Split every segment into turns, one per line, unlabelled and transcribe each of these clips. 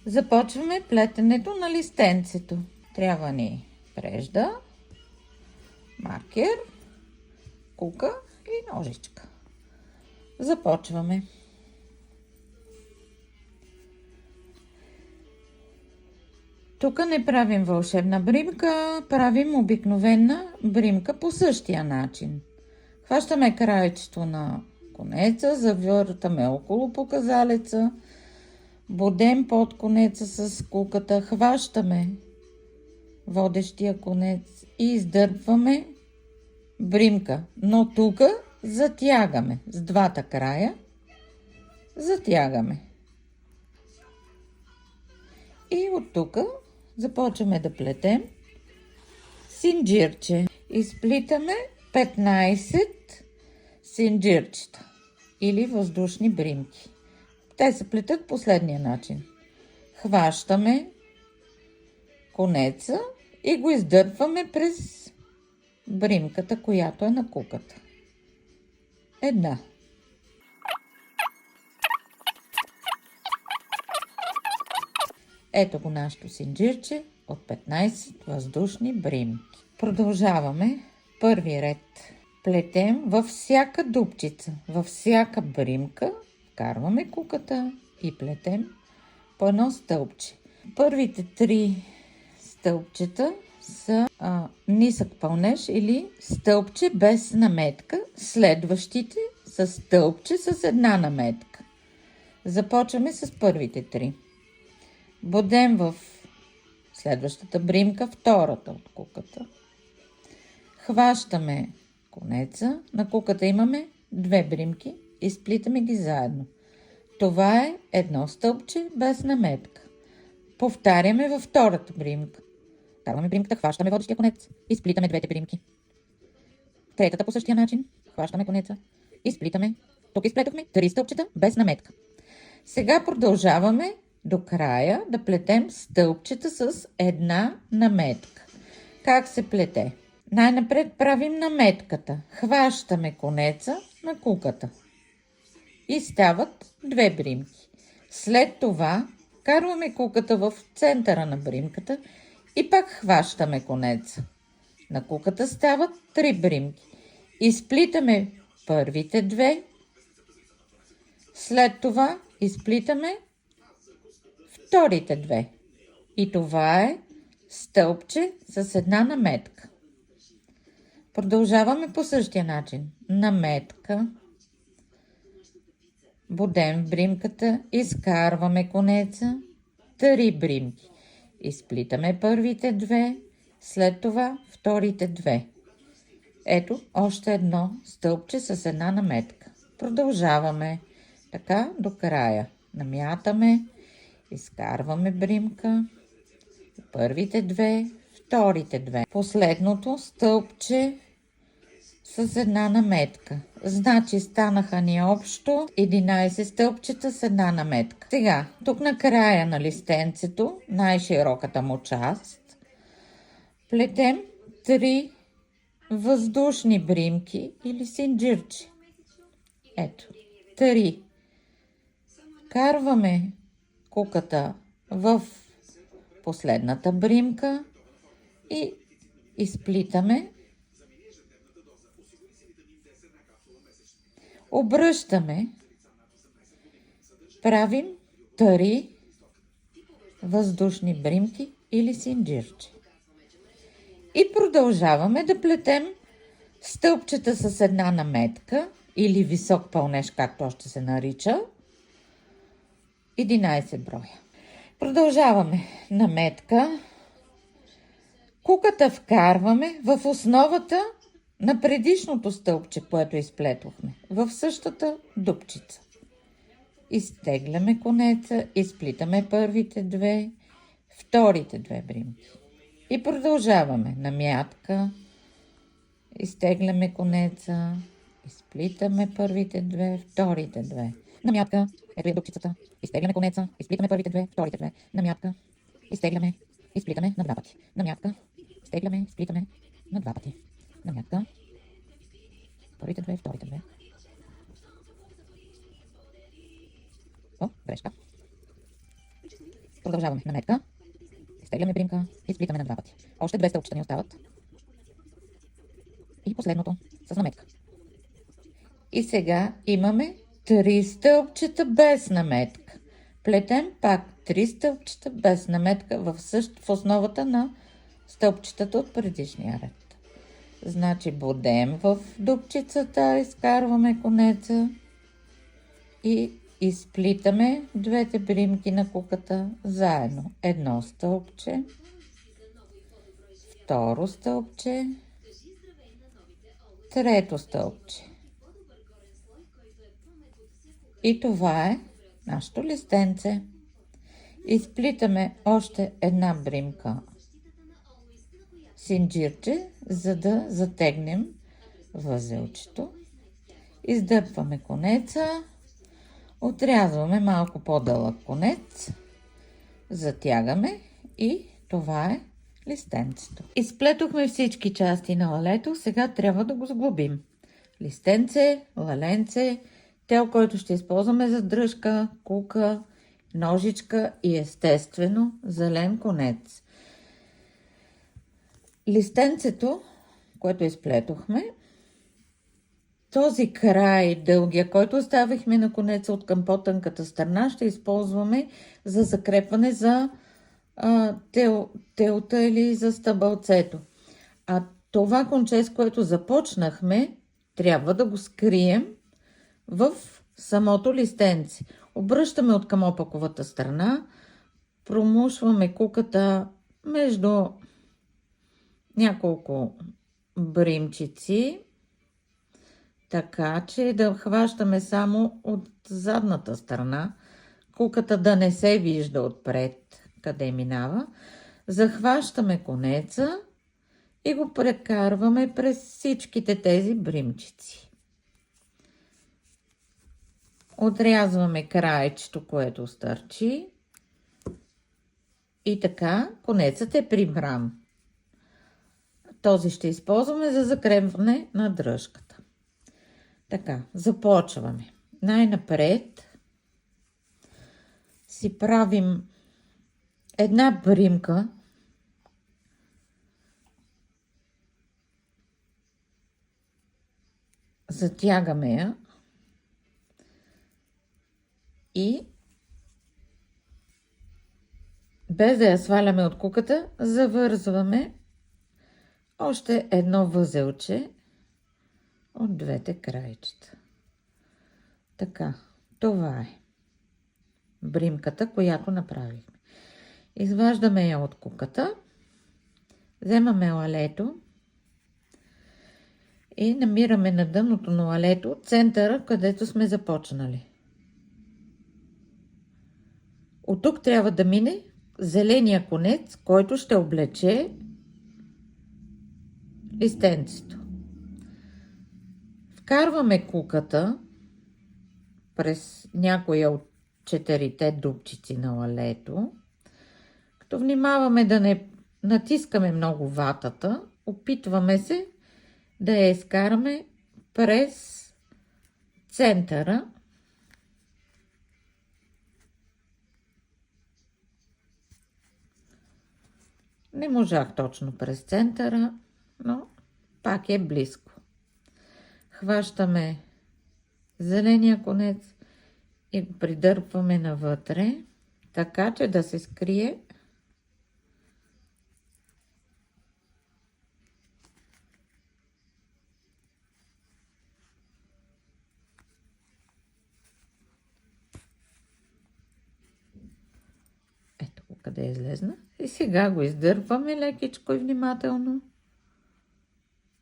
Започваме плетенето на листенцето. Трябва ни прежда, маркер, кука и ножичка. Започваме. Тук не правим вълшебна бримка, правим обикновена бримка по същия начин. Хващаме краечето на конеца, завъртаме около показалеца, бодем под конеца с куката, хващаме водещия конец и издърпваме бримка. Но тук затягаме с двата края, затягаме. И от тук започваме да плетем синджирче. Изплитаме 15 синджирчета или въздушни бримки. Те се плетат последния начин. Хващаме конеца и го издърпваме през бримката, която е на куката. Една. Ето го нашето синджирче от 15 въздушни бримки. Продължаваме първи ред. Плетем във всяка дупчица, във всяка бримка, вкарваме куката и плетем по едно стълбче. Първите 3 стълбчета са нисък пълнеж или стълбче без наметка. Следващите са стълбче с една наметка. Започваме с първите 3. Бодем в следващата бримка, втората от куката. Хващаме конеца. На куката имаме 2 бримки и сплитаме ги заедно. Това е едно стълбче без наметка. Повтаряме във втората бримка. Карваме бримката, хващаме водещия конец и сплитаме 2 бримки. Третата по същия начин. Хващаме конеца и сплитаме. Тук изплетохме 3 стълбчета без наметка. Сега продължаваме до края да плетем стълбчета с една наметка. Как се плете? Най-напред правим наметката. Хващаме конеца на куката. И стават 2 бримки. След това карваме куката в центъра на бримката и пак хващаме конеца. На куката стават 3 бримки. Изплитаме първите 2. След това изплитаме вторите 2. И това е стълбче с една наметка. Продължаваме по същия начин. Наметка. Бодем бримката, изкарваме конеца, 3 бримки. Изплитаме първите 2, след това вторите 2. Ето още едно стълбче с една наметка. Продължаваме така до края. Намятаме, изкарваме бримка, първите 2, вторите 2. Последното стълбче с една наметка. Значи станаха ни общо 11 стълбчета с една наметка. Сега, тук на края на листенцето, най-широката му част, плетем 3 въздушни бримки или синджирче. Ето, 3. Карваме куката в последната бримка и изплитаме. Обръщаме, правим 3 въздушни бримки или синджирче. И продължаваме да плетем стълбчета с една наметка или висок пълнеж, както още се нарича, 11 броя. Продължаваме наметка. Куката вкарваме в основата на предишното стълбче, което изплетохме, в същата дупчица. Изтегляме конеца, изплитаме първите 2, вторите 2 бримки. И продължаваме. Намятка, изтегляме конеца, изплитаме първите 2, вторите 2. Намятка, ето е дупчицата, изтегляме конеца, изплитаме първите 2, вторите 2. Намятка, изтегляме, изплитаме на 2 пъти. Намятка, изтегляме, изплитаме на 2 пъти. Намятка, първите 2, вторите 2. О, грешка. Продължаваме на метка. Изтегляме бримка и сплитаме на 2 пъти. Още 2 стълбчета ни остават. И последното с наметка. И сега имаме 3 стълбчета без наметка. Плетем пак 3 стълбчета без наметка в основата на стълбчетата от предишния ред. Значи бодем в дупчицата, изкарваме конеца и изплитаме двете бримки на куката заедно. Едно стълбче, второ стълбче, трето стълбче. И това е нашето листенце. Изплитаме още една бримка синджирче, за да затегнем възелчето. Издърпваме конеца, отрязваме малко по-дълъг конец, затягаме и това е листенцето. Изплетохме всички части на лалето, сега трябва да го сглобим. Листенце, лаленце, тел, който ще използваме за дръжка, кука, ножичка и естествено зелен конец. Листенцето, което изплетохме, този край дългия, който оставихме на конеца от към по-тънката страна, ще използваме за закрепване за телта или за стъбълцето. А това конче, с което започнахме, трябва да го скрием в самото листенце. Обръщаме от към опаковата страна, промушваме куката между няколко бримчици, така че да хващаме само от задната страна, куката да не се вижда отпред къде минава. Захващаме конеца и го прекарваме през всичките тези бримчици. Отрязваме краечето, което стърчи и така конецът е прибран. Този ще използваме за закрепване на дръжката. Така, започваме. Най-напред си правим една бримка, затягаме я и без да я сваляме от куката, завързваме още едно възелче от двете краища. Така, това е бримката, която направихме. Изваждаме я от куката, вземаме лалето и намираме на дъното на лалето центъра, където сме започнали. От тук трябва да мине зеления конец, който ще облече листенцето. Вкарваме куката през някоя от 4-те дупчици на лалето, като внимаваме да не натискаме много ватата, опитваме се да я изкараме през центъра. Не можах точно през центъра, но пак е близко. Хващаме зеления конец и го придърпваме навътре, така че да се скрие ето го къде излезна. И сега го издърпваме лекичко и внимателно,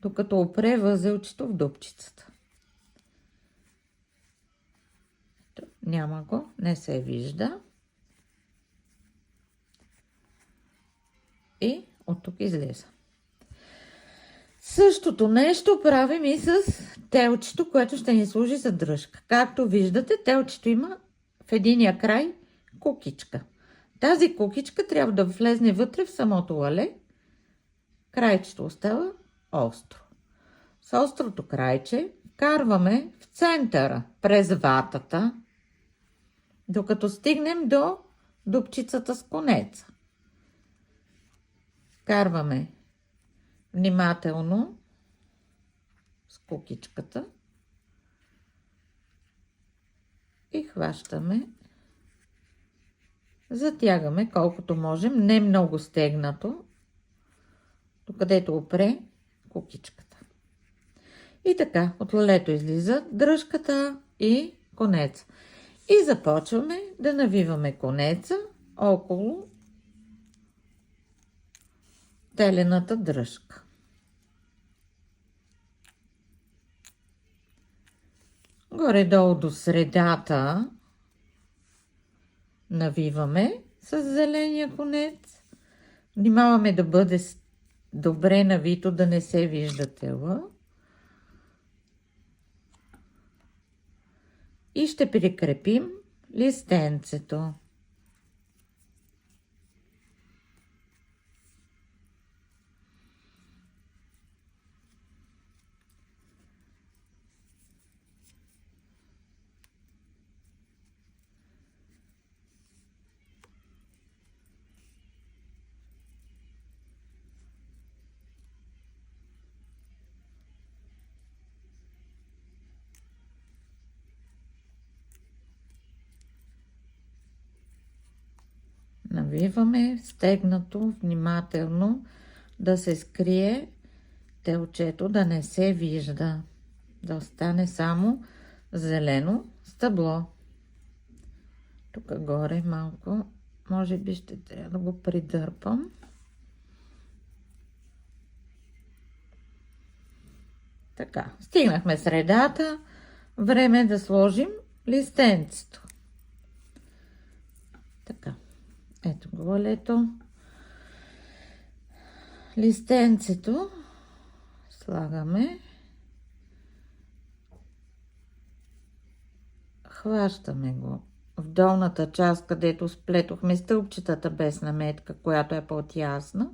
докато опре възелчето в дупчицата. Ето, няма го, не се вижда. И от тук излиза. Същото нещо правим и с телчето, което ще ни служи за дръжка. Както виждате, телчето има в единия край кукичка. Тази кукичка трябва да влезне вътре в самото лале. Крайчето остава остро. С острото крайче вкарваме в центъра през ватата, докато стигнем до дупчицата с конеца. Вкарваме внимателно с кукичката и хващаме. Затягаме колкото можем, не много стегнато, докъдето опре кукичката. И така, от лалето излиза дръжката и конеца. И започваме да навиваме конеца около телената дръжка. Горе-долу до средата навиваме с зеления конец. Внимаваме да бъде добре навито, да не се вижда тела. И ще прикрепим листенцето. Навиваме стегнато внимателно, да се скрие телчето, да не се вижда, да остане само зелено стъбло. Тук горе малко, може би ще трябва да го придърпам. Така, стигнахме средата, време е да сложим листенцето. Така. Ето го лалето. Листенцето слагаме. Хващаме го в долната част, където сплетохме стълбчетата без наметка, която е по-тясна,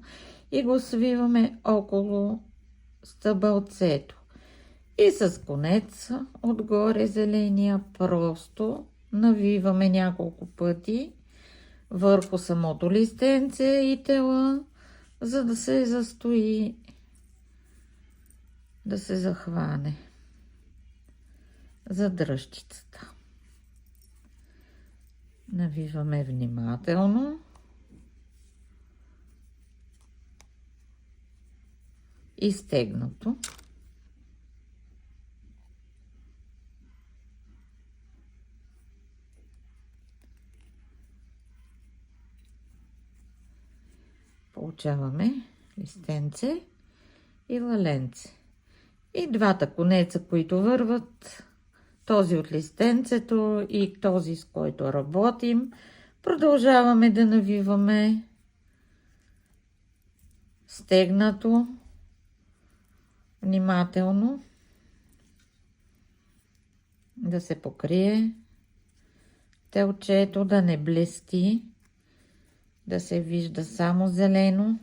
и го свиваме около стъбълцето. И с конеца отгоре зеления просто навиваме няколко пъти върху самото листенце и тела, за да се застои, да се захване за дръжчицата. Навиваме внимателно и стегнато. Получаваме листенце и лаленце. И двата конеца, които върват, този от листенцето и този, с който работим, продължаваме да навиваме стегнато, внимателно, да се покрие телчето, да не блести, да се вижда само зелено.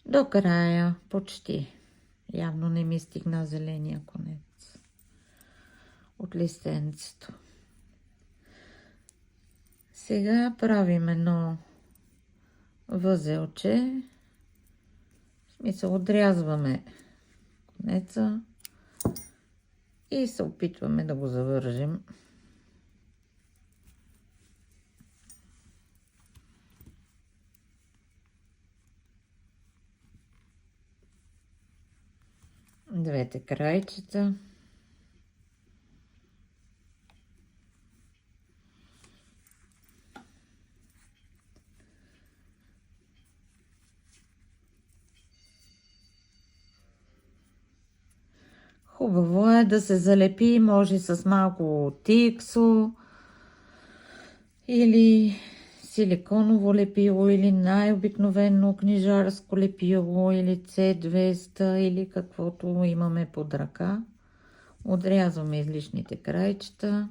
До края почти. Явно не ми стигна зеления конец от листенцето. Сега правим едно възелче. В смисъл, отрязваме конеца и се опитваме да го завържем. Двете крайчета. Хубаво е да се залепи, може с малко тиксо или силиконово лепило, или най-обикновено книжарско лепило, или C200, или каквото имаме под ръка. Отрязваме излишните крайчета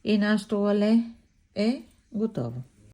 и нашето лале е Готово.